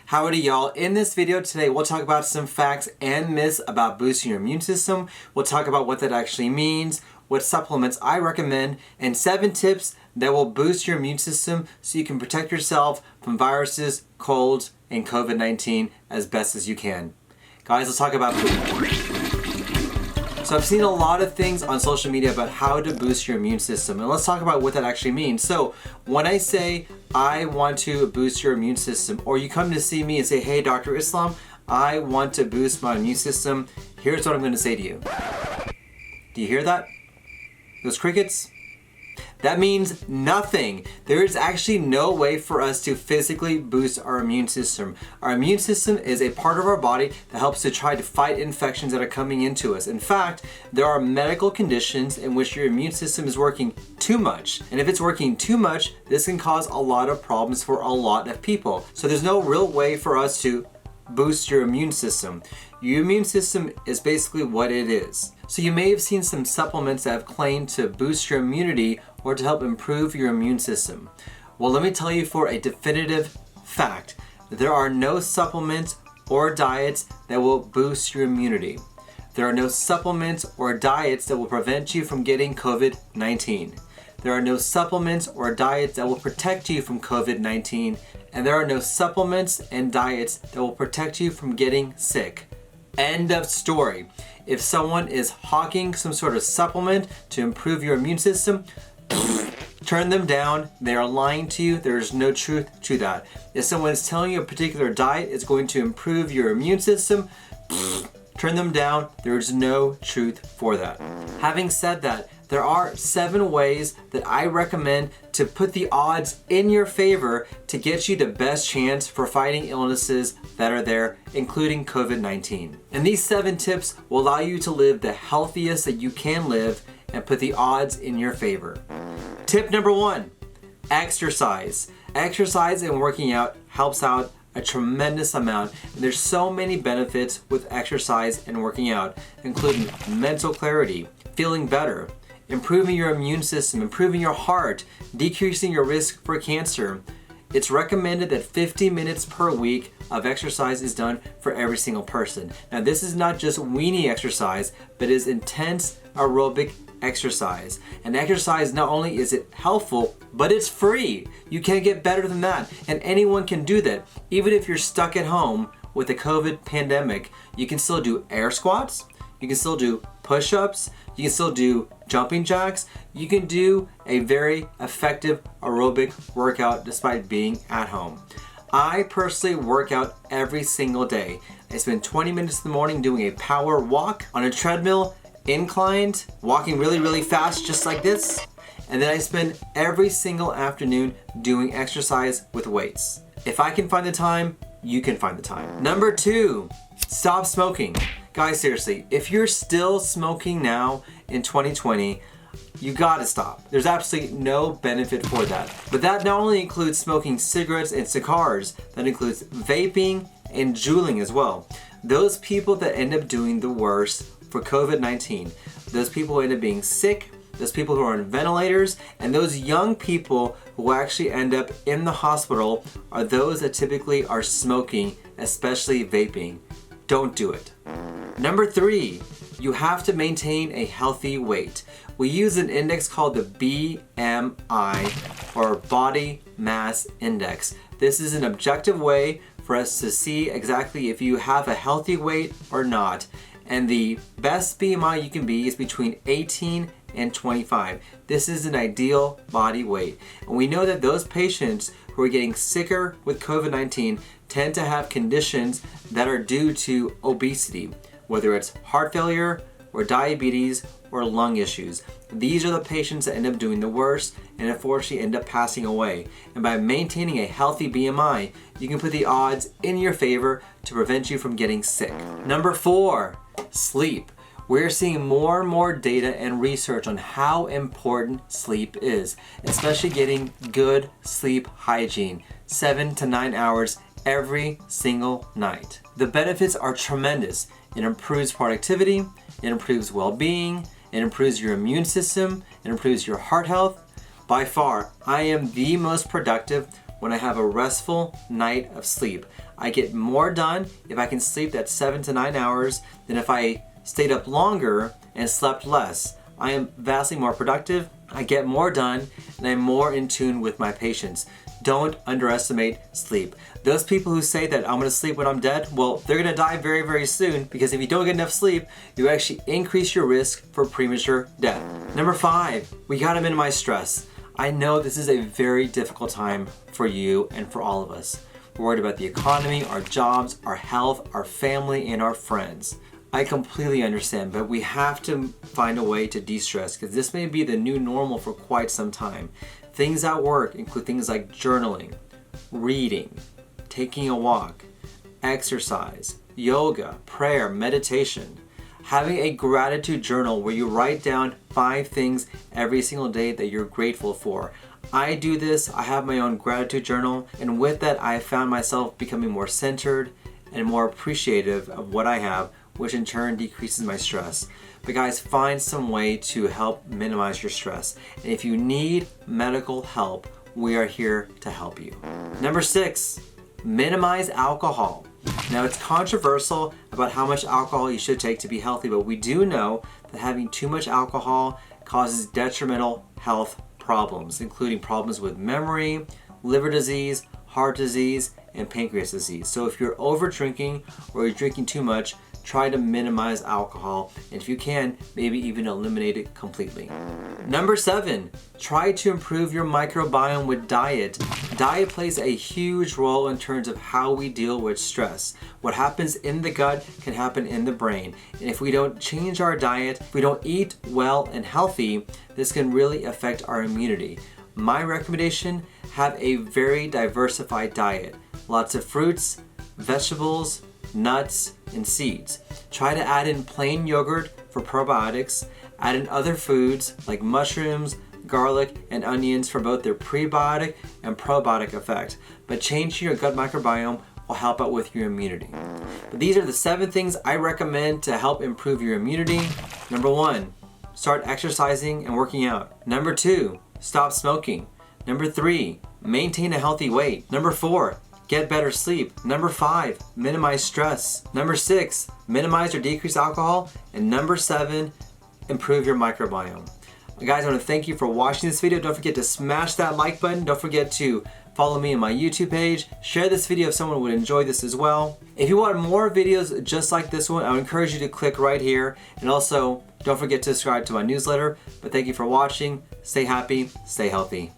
Howdy y'all, in this video today we'll talk about some facts and myths about boosting your immune system. We'll talk about what that actually means, what supplements I recommend, and 7 tips that will boost your immune system so you can protect yourself from viruses, colds, and COVID-19 as best as you can. Guys, let's talk about food. So I've seen a lot of things on social media about how to boost your immune system, and let's talk about what that actually means. So when I say I want to boost your immune system, or you come to see me and say, hey Dr. Islam, I want to boost my immune system, here's what I'm going to say to you. Do you hear that? Those crickets? That means nothing. There is actually no way for us to physically boost our immune system. Our immune system is a part of our body that helps to try to fight infections that are coming into us. In fact, there are medical conditions in which your immune system is working too much. And if it's working too much, this can cause a lot of problems for a lot of people. So there's no real way for us to boost your immune system. Your immune system is basically what it is. So you may have seen some supplements that have claimed to boost your immunity or to help improve your immune system. Well, let me tell you for a definitive fact that there are no supplements or diets that will boost your immunity. There are no supplements or diets that will prevent you from getting COVID-19. There are no supplements or diets that will protect you from COVID-19, and there are no supplements and diets that will protect you from getting sick. End of story. If someone is hawking some sort of supplement to improve your immune system, turn them down. They are lying to you. There is no truth to that. If someone is telling you a particular diet is going to improve your immune system, turn them down. There is no truth for that. Having said that, there are 7 ways that I recommend to put the odds in your favor to get you the best chance for fighting illnesses that are there, including COVID-19. And these 7 tips will allow you to live the healthiest that you can live and put the odds in your favor. Tip number 1, exercise. Exercise and working out helps out a tremendous amount. And there's so many benefits with exercise and working out, including mental clarity, feeling better, improving your immune system, improving your heart, decreasing your risk for cancer. It's recommended that 50 minutes per week of exercise is done for every single person. Now this is not just weenie exercise, but is intense aerobic exercise. And exercise, not only is it helpful, but it's free. You can't get better than that. And anyone can do that. Even if you're stuck at home with the COVID pandemic, you can still do air squats, you can still do push-ups, you can still do jumping jacks. You can do a very effective aerobic workout despite being at home. I personally work out every single day. I spend 20 minutes in the morning doing a power walk on a treadmill, inclined, walking really fast just like this. And then I spend every single afternoon doing exercise with weights. If I can find the time, you can find the time. Number 2, stop smoking. Guys, seriously, if you're still smoking now in 2020, you gotta stop. There's absolutely no benefit for that. But that not only includes smoking cigarettes and cigars, that includes vaping and juuling as well. Those people that end up doing the worst for COVID-19, those people who end up being sick, those people who are on ventilators, and those young people who actually end up in the hospital are those that typically are smoking, especially vaping. Don't do it. Number 3, you have to maintain a healthy weight. We use an index called the BMI, or Body Mass Index. This is an objective way for us to see exactly if you have a healthy weight or not. And the best BMI you can be is between 18 and 25. This is an ideal body weight. And we know that those patients who are getting sicker with COVID-19 tend to have conditions that are due to obesity, whether it's heart failure or diabetes or lung issues. These are the patients that end up doing the worst and unfortunately end up passing away. And by maintaining a healthy BMI, you can put the odds in your favor to prevent you from getting sick. Number 4, sleep. We're seeing more and more data and research on how important sleep is, especially getting good sleep hygiene, 7 to 9 hours every single night. The benefits are tremendous. It improves productivity, it improves well-being, it improves your immune system, it improves your heart health. By far, I am the most productive when I have a restful night of sleep. I get more done if I can sleep that 7 to 9 hours than if I stayed up longer and slept less. I am vastly more productive, I get more done, and I'm more in tune with my patients. Don't underestimate sleep. Those people who say that I'm gonna sleep when I'm dead, well, they're gonna die very, very soon, because if you don't get enough sleep, you actually increase your risk for premature death. Number 5, we gotta minimize stress. I know this is a very difficult time for you and for all of us. We're worried about the economy, our jobs, our health, our family, and our friends. I completely understand, but we have to find a way to de-stress, because this may be the new normal for quite some time. Things at work include things like journaling, reading, taking a walk, exercise, yoga, prayer, meditation. Having a gratitude journal where you write down 5 things every single day that you're grateful for. I do this, I have my own gratitude journal, and with that I found myself becoming more centered and more appreciative of what I have, which in turn decreases my stress. But guys, find some way to help minimize your stress. And if you need medical help, we are here to help you. Number 6, minimize alcohol. Now, it's controversial about how much alcohol you should take to be healthy, but we do know that having too much alcohol causes detrimental health problems, including problems with memory, liver disease, heart disease, and pancreas disease. So if you're over drinking or you're drinking too much, try to minimize alcohol, and if you can, maybe even eliminate it completely. Number 7, try to improve your microbiome with diet. Diet plays a huge role in terms of how we deal with stress. What happens in the gut can happen in the brain, and if we don't change our diet, if we don't eat well and healthy, this can really affect our immunity. My recommendation, have a very diversified diet. Lots of fruits, vegetables, nuts, and seeds. Try to add in plain yogurt for probiotics. Add in other foods like mushrooms, garlic, and onions for both their prebiotic and probiotic effect. But changing your gut microbiome will help out with your immunity. But these are the 7 things I recommend to help improve your immunity. Number 1, start exercising and working out. Number 2, stop smoking. Number 3, maintain a healthy weight. Number 4, get better sleep. Number 5, minimize stress. Number 6, minimize or decrease alcohol. And number 7, improve your microbiome. Guys, I want to thank you for watching this video. Don't forget to smash that like button. Don't forget to follow me on my YouTube page. Share this video if someone would enjoy this as well. If you want more videos just like this one, I would encourage you to click right here. And also, don't forget to subscribe to my newsletter. But thank you for watching. Stay happy, stay healthy.